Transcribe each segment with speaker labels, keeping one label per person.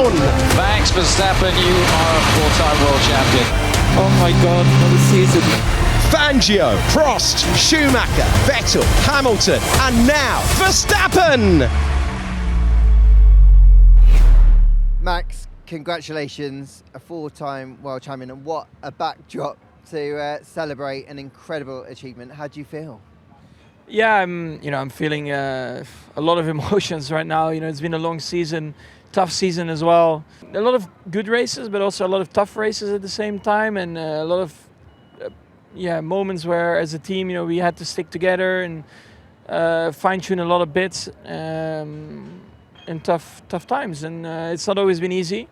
Speaker 1: down.
Speaker 2: Max Verstappen, you are a four-time world champion.
Speaker 3: Oh my God, what a season.
Speaker 1: Fangio, Prost, Schumacher, Vettel, Hamilton, and now Verstappen.
Speaker 4: Max, congratulations, a four-time world champion, and what a backdrop to celebrate an incredible achievement. How do you feel?
Speaker 3: Yeah, I'm feeling a lot of emotions right now. It's been a long season, tough season as well. A lot of good races, but also a lot of tough races at the same time, and a lot of moments where, as a team, we had to stick together and fine-tune a lot of bits in tough times. And it's not always been easy,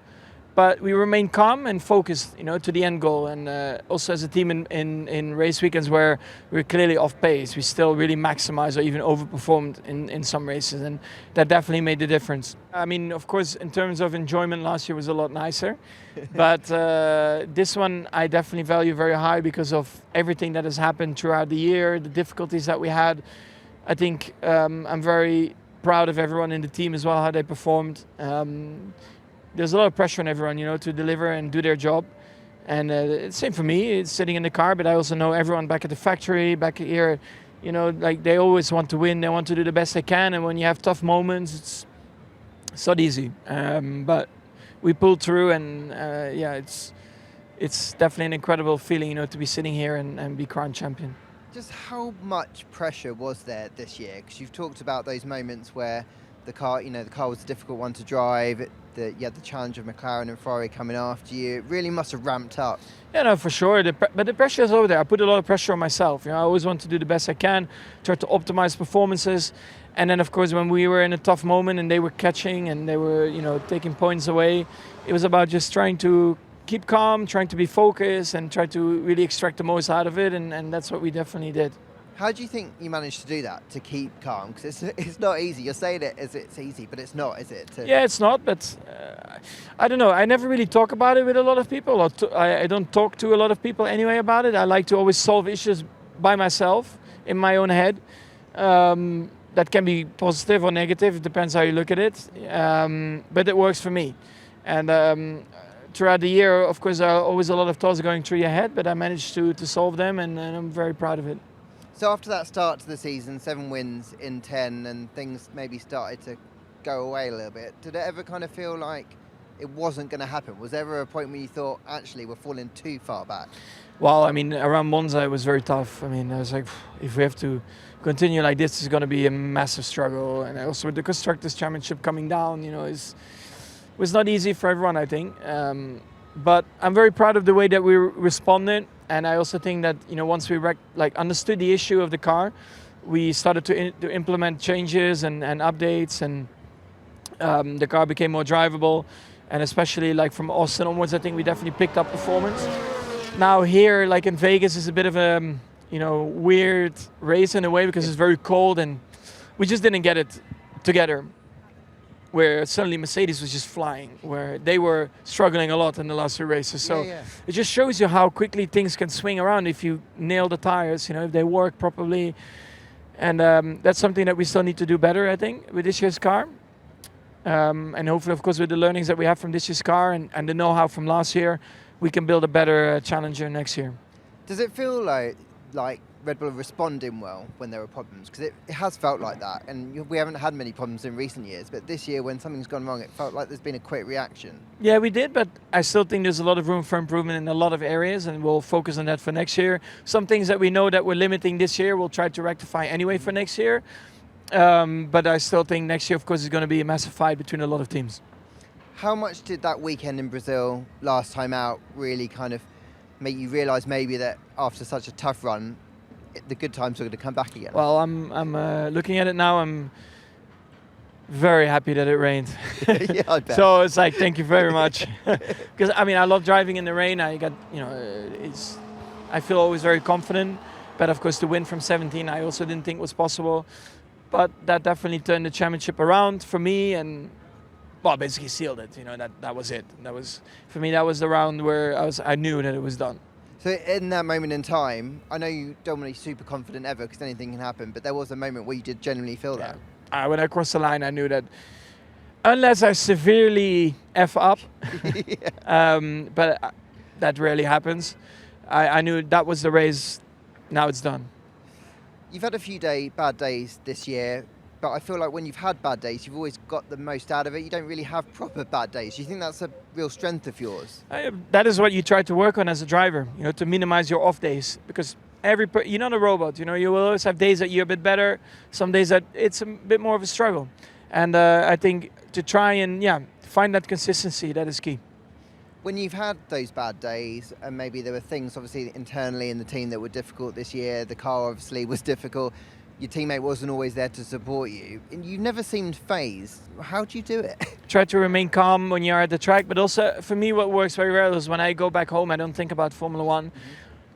Speaker 3: but we remain calm and focused, to the end goal. And also as a team in race weekends where we're clearly off pace, we still really maximized or even overperformed in some races, and that definitely made the difference. I mean, of course, in terms of enjoyment, last year was a lot nicer, but this one I definitely value very high because of everything that has happened throughout the year, the difficulties that we had. I think I'm very proud of everyone in the team as well, how they performed. There's a lot of pressure on everyone, to deliver and do their job. And it's same for me, it's sitting in the car, but I also know everyone back at the factory, back here, like they always want to win, they want to do the best they can. And when you have tough moments, it's not easy. But we pulled through, and it's definitely an incredible feeling, to be sitting here and be crowned champion.
Speaker 4: Just how much pressure was there this year? Because you've talked about those moments where the car was a difficult one to drive. You had the challenge of McLaren and Ferrari coming after you. It really must have ramped up.
Speaker 3: Yeah, no, for sure. But the pressure is over there. I put a lot of pressure on myself. I always want to do the best I can, try to optimize performances. And then, of course, when we were in a tough moment and they were catching and they were, taking points away, it was about just trying to keep calm, trying to be focused and try to really extract the most out of it. And that's what we definitely did.
Speaker 4: How do you think you managed to do that, to keep calm? Because it's not easy. You're saying it as it's easy, but it's not, is it?
Speaker 3: Yeah, it's not, but I don't know. I never really talk about it with a lot of people. I don't talk to a lot of people anyway about it. I like to always solve issues by myself, in my own head. That can be positive or negative. It depends how you look at it. But it works for me. And throughout the year, of course, there are always a lot of thoughts going through your head, but I managed to solve them, and I'm very proud of it.
Speaker 4: So after that start to the season, 7 wins in 10, and things maybe started to go away a little bit, did it ever kind of feel like it wasn't going to happen? Was there ever a point where you thought, actually, we're falling too far back?
Speaker 3: Well, I mean, around Monza, it was very tough. I mean, I was like, if we have to continue like this, it's going to be a massive struggle. And also with the Constructors' Championship coming down, was not easy for everyone, I think. But I'm very proud of the way that we responded. And I also think that, once we understood the issue of the car, we started to implement changes and updates, and the car became more drivable. And especially from Austin onwards, I think we definitely picked up performance. Now here, like in Vegas, is a bit of a, weird race in a way because it's very cold and we just didn't get it together. Where suddenly Mercedes was just flying, where they were struggling a lot in the last 2 races. So it just shows you how quickly things can swing around if you nail the tires, if they work properly. And that's something that we still need to do better, I think, with this year's car. And hopefully, of course, with the learnings that we have from this year's car and the know-how from last year, we can build a better Challenger next year.
Speaker 4: Does it feel like Red Bull are responding well when there are problems? Because it has felt like that, and we haven't had many problems in recent years, but this year when something's gone wrong, it felt like there's been a quick reaction.
Speaker 3: Yeah, we did, but I still think there's a lot of room for improvement in a lot of areas, and we'll focus on that for next year. Some things that we know that we're limiting this year, we'll try to rectify anyway for next year. But I still think next year, of course, is going to be a massive fight between a lot of teams.
Speaker 4: How much did that weekend in Brazil last time out really kind of make you realise maybe that after such a tough run, the good times are going to come back again?
Speaker 3: Well, I'm looking at it now. I'm very happy that it rained.
Speaker 4: Yeah, I bet.
Speaker 3: So it's like, thank you very much. Because I mean, I love driving in the rain. I feel always very confident. But of course, the win from 17, I also didn't think was possible. But that definitely turned the championship around for me, and basically sealed it. That was it. That was, for me, that was the round where I knew that it was done.
Speaker 4: So in that moment in time, I know you don't want to be super confident ever because anything can happen, but there was a moment where you did genuinely feel that.
Speaker 3: When I crossed the line, I knew that Unless I severely F up, but that rarely happens. I knew that was the race. Now it's done.
Speaker 4: You've had a few bad days this year, but I feel like when you've had bad days, you've always got the most out of it. You don't really have proper bad days. Do you think that's a real strength of yours?
Speaker 3: That is what you try to work on as a driver, to minimize your off days, because you're not a robot. You will always have days that you're a bit better, some days that it's a bit more of a struggle. And I think to try and find that consistency, that is key.
Speaker 4: When you've had those bad days, and maybe there were things obviously internally in the team that were difficult this year, the car obviously was difficult, your teammate wasn't always there to support you, and you never seemed phased. How do you do it?
Speaker 3: Try to remain calm when you're at the track, but also for me what works very well is when I go back home, I don't think about Formula One,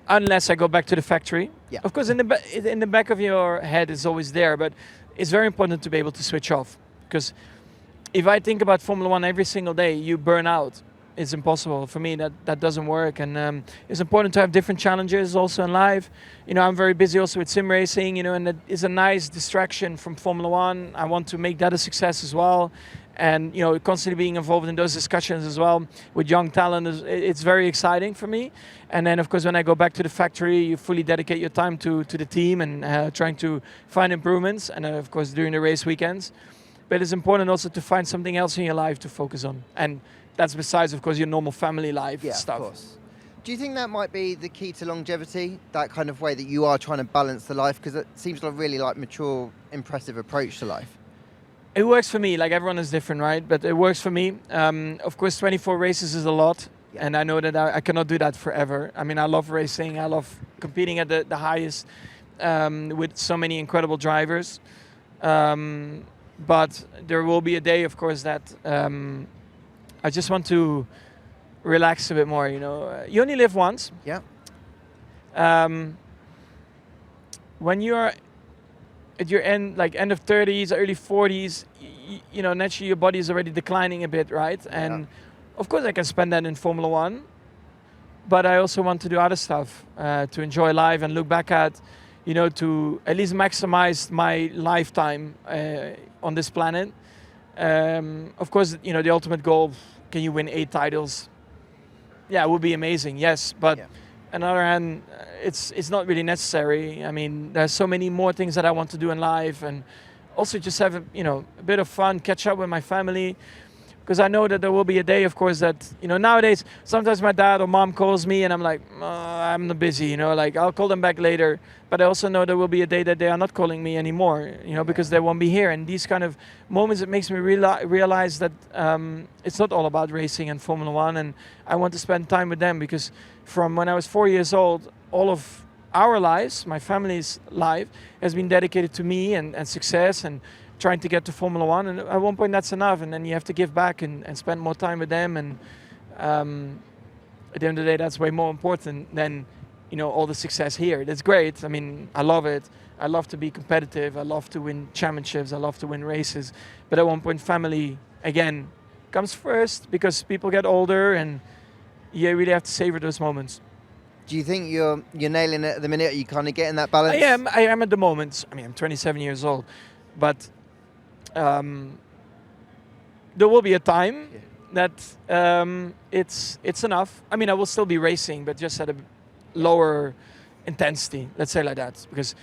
Speaker 3: unless I go back to the factory.
Speaker 4: Yeah.
Speaker 3: Of course, in the back of your head it's always there, but it's very important to be able to switch off, because if I think about Formula One every single day, you burn out. It's impossible. For me, that doesn't work. And it's important to have different challenges also in life. I'm very busy also with sim racing, and that is a nice distraction from Formula One. I want to make that a success as well. And, constantly being involved in those discussions as well with young talent, it's very exciting for me. And then, of course, when I go back to the factory, you fully dedicate your time to the team and trying to find improvements. And, of course, during the race weekends. But it's important also to find something else in your life to focus on. And that's besides, of course, your normal family life stuff.
Speaker 4: Of course. Do you think that might be the key to longevity, that kind of way that you are trying to balance the life? Because it seems like really mature, impressive approach to life.
Speaker 3: It works for me. Like, everyone is different, right? But it works for me. Of course, 24 races is a lot. Yeah. And I know that I cannot do that forever. I mean, I love racing. I love competing at the highest with so many incredible drivers. But there will be a day, of course, that I just want to relax a bit more. You only live once.
Speaker 4: Yeah.
Speaker 3: When you're at your end of 30s, early 40s, naturally your body is already declining a bit, right? And of course I can spend that in Formula One, but I also want to do other stuff to enjoy life and look back at, to at least maximize my lifetime on this planet. Of course, the ultimate goal, can you win 8 titles? Yeah, it would be amazing, yes. But on the other hand, it's not really necessary. I mean, there's so many more things that I want to do in life, and also just have a bit of fun, catch up with my family. Because I know that there will be a day, of course, that, nowadays, sometimes my dad or mom calls me and I'm like, I'm not busy, I'll call them back later. But I also know there will be a day that they are not calling me anymore, because they won't be here. And these kind of moments, it makes me realize that it's not all about racing and Formula One. And I want to spend time with them, because from when I was 4 years old, all of our lives, my family's life, has been dedicated to me and success and trying to get to Formula One, and at one point that's enough, and then you have to give back and spend more time with them, and at the end of the day that's way more important than all the success here. That's great. I mean, I love it. I love to be competitive. I love to win championships. I love to win races. But at one point, family again comes first, because people get older and you really have to savor those moments.
Speaker 4: Do you think you're nailing it at the minute? Are you kind of getting that balance?
Speaker 3: I am at the moment. I mean, I'm 27 years old, but there will be a time that it's enough. I mean, I will still be racing, but just at a lower intensity, let's say like that, because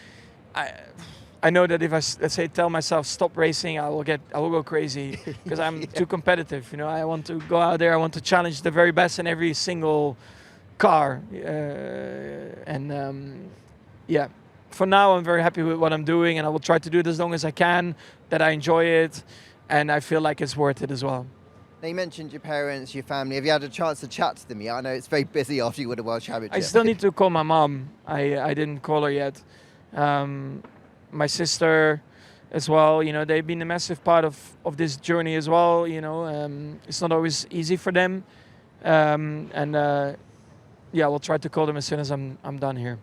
Speaker 3: I know that if I, let's say, tell myself stop racing, I will go crazy, because I'm too competitive. I want to go out there, I want to challenge the very best in every single car, for now I'm very happy with what I'm doing, and I will try to do it as long as I can, that I enjoy it, and I feel like it's worth it as well.
Speaker 4: Now, you mentioned your parents, your family. Have you had a chance to chat to them yet? I know it's very busy after you won a World Championship.
Speaker 3: I still need to call my mom. I didn't call her yet. My sister as well, they've been a massive part of this journey as well. It's not always easy for them. We'll try to call them as soon as I'm done here.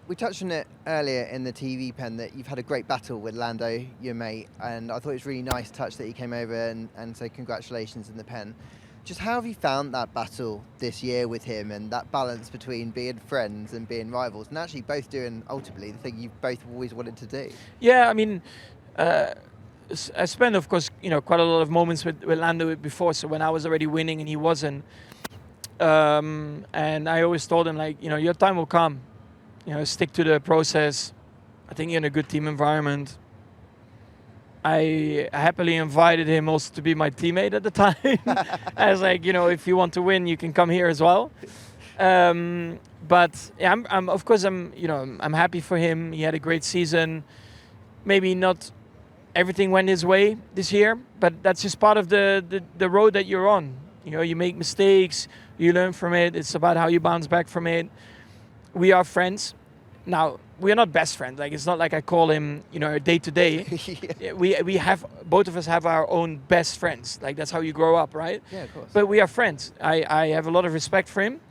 Speaker 4: We touched on it earlier in the TV pen that you've had a great battle with Lando, your mate, and I thought it was really nice touch that he came over and said congratulations in the pen. Just how have you found that battle this year with him, and that balance between being friends and being rivals, and actually both doing ultimately the thing you've both always wanted to do?
Speaker 3: Yeah, I mean, I spent, of course, quite a lot of moments with Lando before. So when I was already winning and he wasn't, and I always told him, like, your time will come. Stick to the process. I think you're in a good team environment. I happily invited him also to be my teammate at the time. I was like, if you want to win, you can come here as well. But yeah, I'm happy for him. He had a great season. Maybe not everything went his way this year, but that's just part of the road that you're on. You make mistakes, you learn from it. It's about how you bounce back from it. We are friends. Now, we are not best friends. Like, it's not like I call him, day to day. We have, both of us have our own best friends. Like, that's how you grow up, right?
Speaker 4: Yeah, of course.
Speaker 3: But we are friends. I have a lot of respect for him.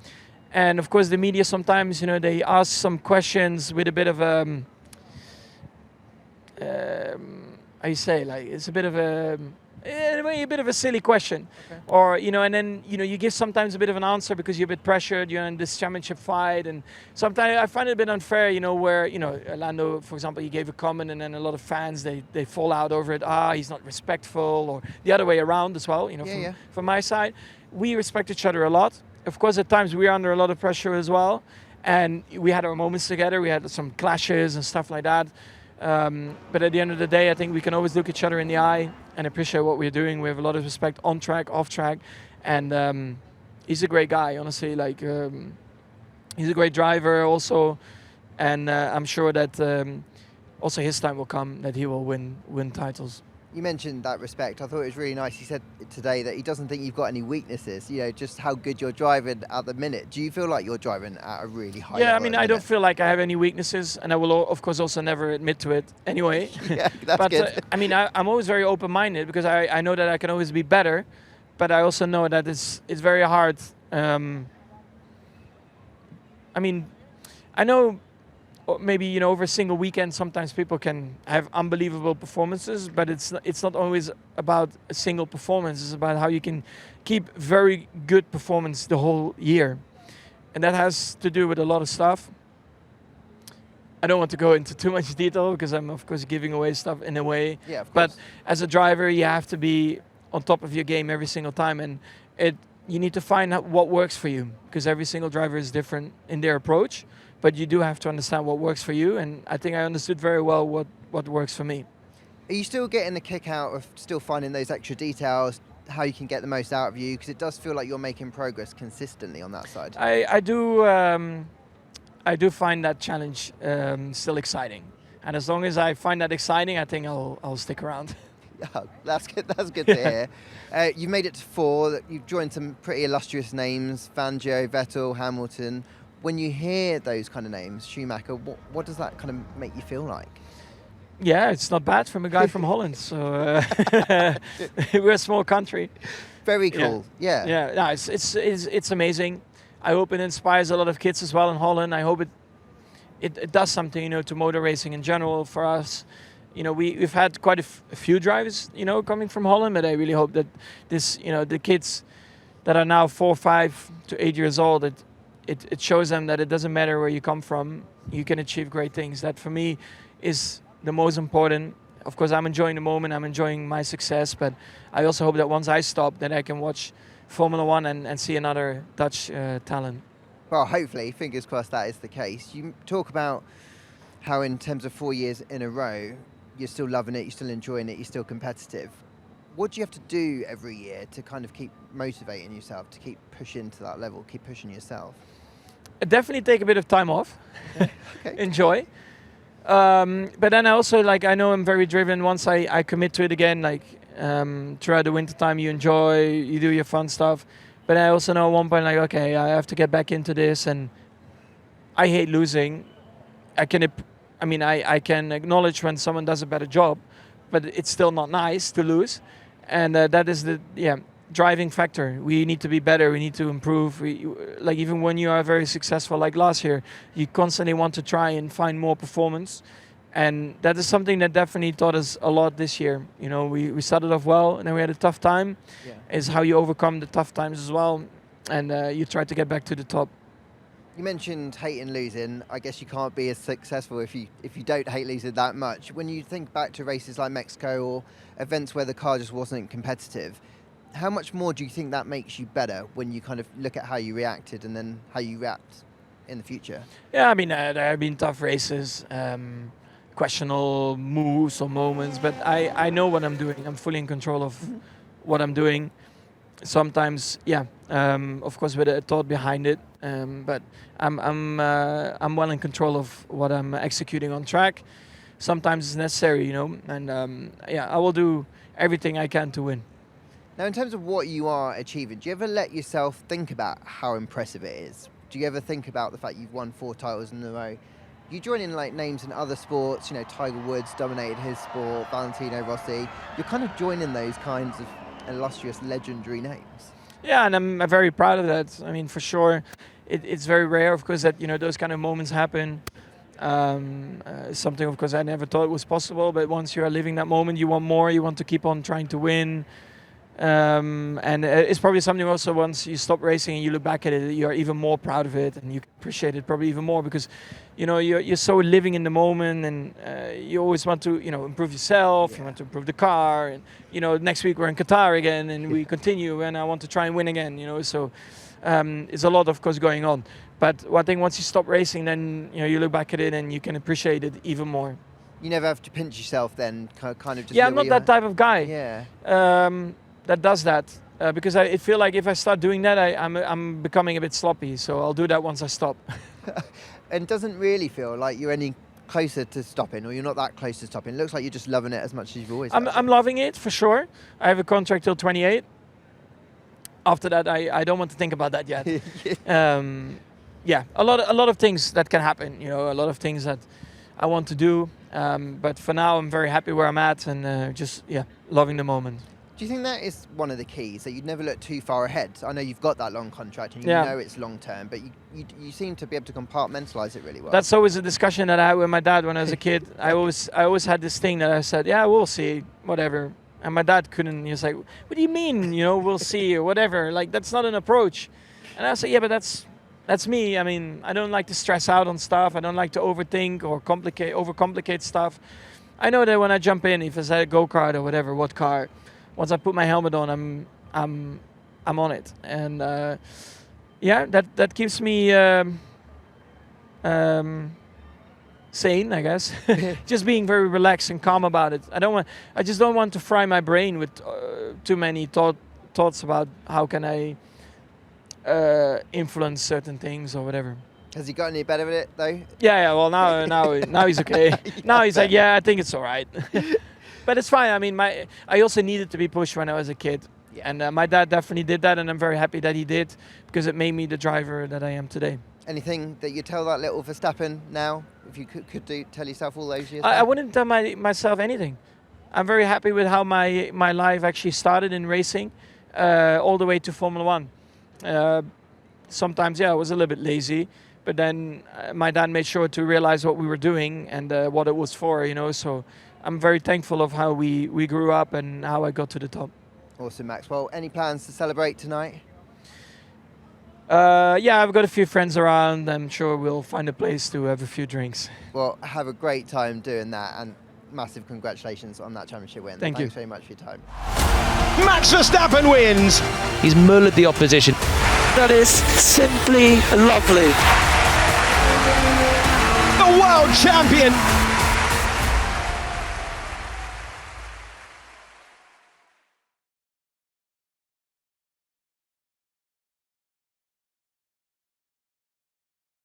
Speaker 3: And of course, the media sometimes, they ask some questions with a bit of how you say, like, it's a bit of a bit of a silly question. Okay. Or, and then, you give sometimes a bit of an answer because you're a bit pressured, you're in this championship fight. And sometimes I find it a bit unfair, where, Lando, for example, he gave a comment and then a lot of fans, they fall out over it. He's not respectful, or the other way around as well, from my side. We respect each other a lot. Of course, at times we are under a lot of pressure as well. And we had our moments together. We had some clashes and stuff like that. But at the end of the day, I think we can always look each other in the eye and appreciate what we're doing. We have a lot of respect on track, off track, and he's a great guy, honestly. Like, he's a great driver also, and I'm sure that also his time will come that he will win titles.
Speaker 4: You mentioned that respect. I thought it was really nice. He said today that he doesn't think you've got any weaknesses, just how good you're driving at the minute. Do you feel like you're driving at a really high level?
Speaker 3: Yeah, I mean, I don't feel like I have any weaknesses, and I will, of course, also never admit to it anyway.
Speaker 4: Yeah, that's good.
Speaker 3: I mean, I'm always very open-minded because I know that I can always be better, but I also know that it's very hard. I mean, I know maybe over a single weekend sometimes people can have unbelievable performances, but it's not always about a single performance. It's about how you can keep very good performance the whole year, and that has to do with a lot of stuff. I don't want to go into too much detail because I'm of course giving away stuff in a way.
Speaker 4: Yeah, of
Speaker 3: but
Speaker 4: course.
Speaker 3: as a driver, you have to be on top of your game every single time, and you need to find out what works for you, because every single driver is different in their approach. But you do have to understand what works for you, and I think I understood very well what works for me.
Speaker 4: Are you still getting the kick out of still finding those extra details, how you can get the most out of you? Because it does feel like you're making progress consistently on that side. I
Speaker 3: do find that challenge still exciting, and as long as I find that exciting, I think I'll stick around.
Speaker 4: Oh, that's good. That's good to hear. You've made it to 4. You've joined some pretty illustrious names: Fangio, Vettel, Hamilton. When you hear those kind of names, Schumacher, what does that kind of make you feel like?
Speaker 3: Yeah, it's not bad from a guy from Holland. So we're a small country.
Speaker 4: Very cool. Yeah.
Speaker 3: Yeah. No, it's amazing. I hope it inspires a lot of kids as well in Holland. I hope it does something, to motor racing in general for us. We've had quite a few drivers, coming from Holland, but I really hope that this, the kids that are now 4, 5 to 8 years old, it shows them that it doesn't matter where you come from, you can achieve great things. That for me is the most important. Of course, I'm enjoying the moment, I'm enjoying my success, but I also hope that once I stop, that I can watch Formula One and see another Dutch talent.
Speaker 4: Well, hopefully, fingers crossed that is the case. You talk about how in terms of 4 years in a row, you're still loving it, you're still enjoying it, you're still competitive. What do you have to do every year to kind of keep motivating yourself, to keep pushing to that level, keep pushing yourself?
Speaker 3: Definitely take a bit of time off.
Speaker 4: Okay.
Speaker 3: Enjoy. But then I also, I know I'm very driven. Once I commit to it again, throughout the winter time, you enjoy, you do your fun stuff. But I also know at one point, okay, I have to get back into this, and I hate losing. I can acknowledge when someone does a better job, but it's still not nice to lose. And that is the driving factor. We need to be better. We need to improve. Even when you are very successful, like last year, you constantly want to try and find more performance, and that is something that definitely taught us a lot this year. We started off well, and then we had a tough time. Yeah. Is how you overcome the tough times as well, and you try to get back to the top.
Speaker 4: You mentioned hating losing. I guess you can't be as successful if you don't hate losing that much. When you think back to races like Mexico or events where the car just wasn't competitive, how much more do you think that makes you better when you kind of look at how you reacted and then how you react in the future?
Speaker 3: Yeah, I mean, there have been tough races, questionable moves or moments, but I know what I'm doing. I'm fully in control of what I'm doing. Sometimes, yeah, of course, with a thought behind it, but I'm well in control of what I'm executing on track. Sometimes it's necessary, you know, and yeah, I will do everything I can to win.
Speaker 4: Now, in terms of what you are achieving, do you ever let yourself think about how impressive it is? Do you ever think about the fact you've won 4 titles in a row? You join in like names in other sports, you know, Tiger Woods dominated his sport, Valentino Rossi. You're kind of joining those kinds of illustrious, legendary names.
Speaker 3: Yeah, and I'm very proud of that. I mean, for sure, it's very rare, of course, that, you know, those kind of moments happen. Something, of course, I never thought was possible, but once you are living that moment, you want more, you want to keep on trying to win. And it's probably something also, once you stop racing and you look back at it, you're even more proud of it and you appreciate it probably even more because, you know, you're so living in the moment and you always want to, you know, improve yourself, you want to improve the car, and, you know, next week we're in Qatar again and we continue and I want to try and win again, you know, so it's a lot, of course, going on. But I think once you stop racing, then, you know, you look back at it and you can appreciate it even more.
Speaker 4: You never have to pinch yourself then, kind of just...
Speaker 3: Yeah, I'm not that type of guy.
Speaker 4: Yeah.
Speaker 3: That does that because I feel like if I start doing that, I'm becoming a bit sloppy. So I'll do that once I stop.
Speaker 4: And doesn't really feel like you're any closer to stopping, or you're not that close to stopping. It looks like you're just loving it as much as you've always.
Speaker 3: I'm loving it for sure. I have a contract till 28. After that, I don't want to think about that yet. Yeah, a lot of things that can happen. You know, a lot of things that I want to do. But for now, I'm very happy where I'm at and just loving the moment.
Speaker 4: Do you think that is one of the keys, that you'd never look too far ahead? I know you've got that long contract and you know it's long term, but you seem to be able to compartmentalize it really well.
Speaker 3: That's always a discussion that I had with my dad when I was a kid. I always had this thing that I said, yeah, we'll see, whatever. And my dad couldn't. He was like, what do you mean, you know, we'll see or whatever? Like, that's not an approach. And I said, yeah, but that's me. I mean, I don't like to stress out on stuff. I don't like to overthink or overcomplicate stuff. I know that when I jump in, if it's a go-kart or whatever, what car, once I put my helmet on, I'm on it, and that keeps me sane, I guess. Just being very relaxed and calm about it. I just don't want to fry my brain with too many thoughts about how can I influence certain things or whatever.
Speaker 4: Has he got any better with it though?
Speaker 3: Yeah. Well, now he's okay. Now he's like, yeah, I think it's all right. But it's fine. I mean, I also needed to be pushed when I was a kid. Yeah. And my dad definitely did that, and I'm very happy that he did, because it made me the driver that I am today. Anything
Speaker 4: that you tell that little Verstappen now, if you could tell yourself all those years?
Speaker 3: I wouldn't tell myself anything. I'm very happy with how my life actually started in racing, all the way to Formula One. Sometimes, I was a little bit lazy, but then my dad made sure to realize what we were doing and what it was for, you know, so I'm very thankful of how we grew up and how I got to the top.
Speaker 4: Awesome, Max. Well, any plans to celebrate tonight?
Speaker 3: Yeah, I've got a few friends around. I'm sure we'll find a place to have a few drinks.
Speaker 4: Well, have a great time doing that, and massive congratulations on that championship win.
Speaker 3: Thanks
Speaker 4: very much for your time.
Speaker 1: Max Verstappen wins.
Speaker 5: He's mullered the opposition.
Speaker 6: That is simply lovely.
Speaker 1: The world champion